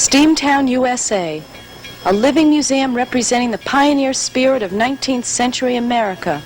Steamtown, USA, a living museum representing the pioneer spirit of 19th century America.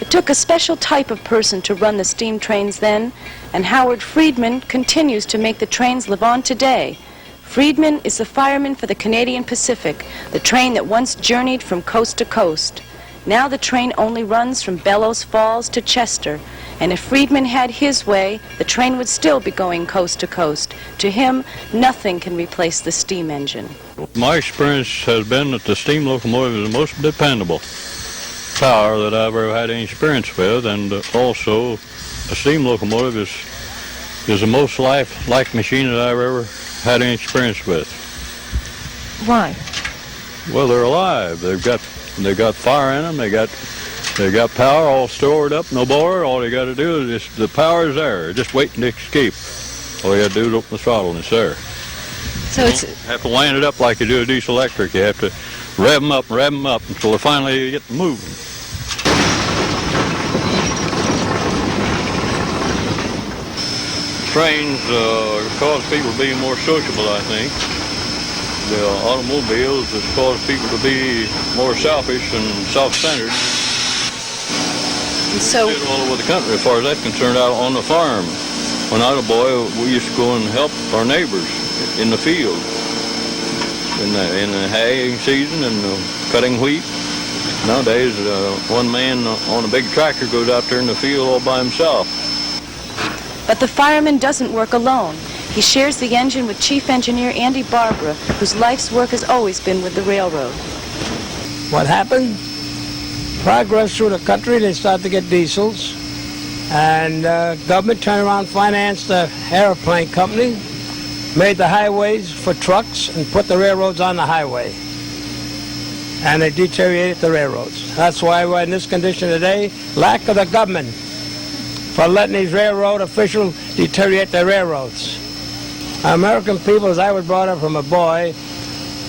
It took a special type of person to run the steam trains then, and Howard Friedman continues to make the trains live on today. Friedman is the fireman for the Canadian Pacific, the train that once journeyed from coast to coast. Now the train only runs from Bellows Falls to Chester, and if Friedman had his way, the train would still be going coast to coast. To him, nothing can replace the steam engine. My experience has been that the steam locomotive is the most dependable power that I've ever had any experience with, and also a steam locomotive is the most life machine that I've ever had any experience with. Why? Well, they're alive. They've got fire in them. They got power all stored up, no boiler. All you got to do is the power is there, just waiting to escape. All you got to do is open the throttle and it's there. So you have to wind it up like you do a diesel electric. You have to rev them up until they finally get moving. Trains cause people to be more sociable, I think. The automobiles has caused people to be more selfish and self-centered. So all over the country, as far as that's concerned, out on the farm. When I was a boy, we used to go and help our neighbors in the field, in the haying season and cutting wheat. Nowadays, one man on a big tractor goes out there in the field all by himself. But the fireman doesn't work alone. He shares the engine with Chief Engineer Andy Barbara, whose life's work has always been with the railroad. What happened? Progress through the country, they started to get diesels, and government turned around, financed the airplane company, made the highways for trucks, and put the railroads on the highway. And they deteriorated the railroads. That's why we're in this condition today. Lack of the government for letting these railroad officials deteriorate their railroads. American people, as I was brought up from a boy,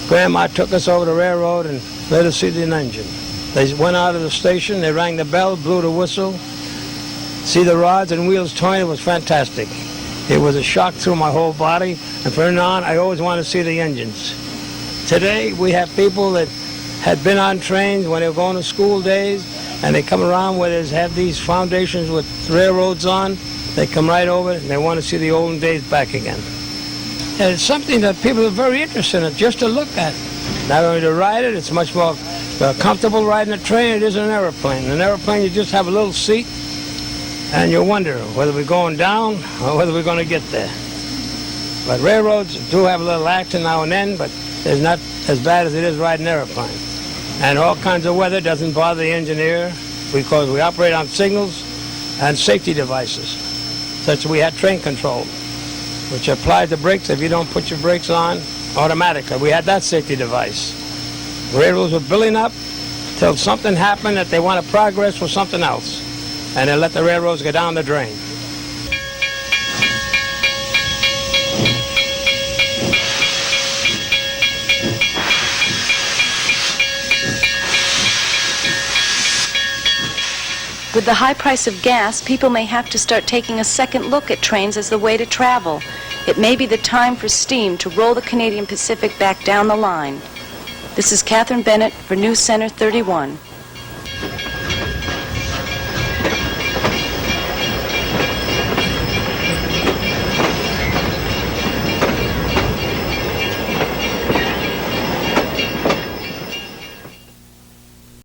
Grandma took us over the railroad and let us see the engine. They went out of the station, they rang the bell, blew the whistle, see the rods and wheels turn. It was fantastic. It was a shock through my whole body, and from then on, I always wanted to see the engines. Today, we have people that had been on trains when they were going to school days, and they come around where they have these foundations with railroads on. They come right over and they want to see the olden days back again. And it's something that people are very interested in, just to look at. Not only to ride it, it's much more comfortable riding a train it is an airplane. An airplane, you just have a little seat, and you wonder whether we're going down or whether we're going to get there. But railroads do have a little action now and then, but it's not as bad as it is riding an airplane. And all kinds of weather doesn't bother the engineer because we operate on signals and safety devices, such as we had train control, which applies the brakes if you don't put your brakes on automatically. We had that safety device. Railroads were building up till something happened that they want to progress for something else, and they let the railroads go down the drain. With the high price of gas, people may have to start taking a second look at trains as the way to travel. It may be the time for steam to roll the Canadian Pacific back down the line. This is Catherine Bennett for Newscenter 31.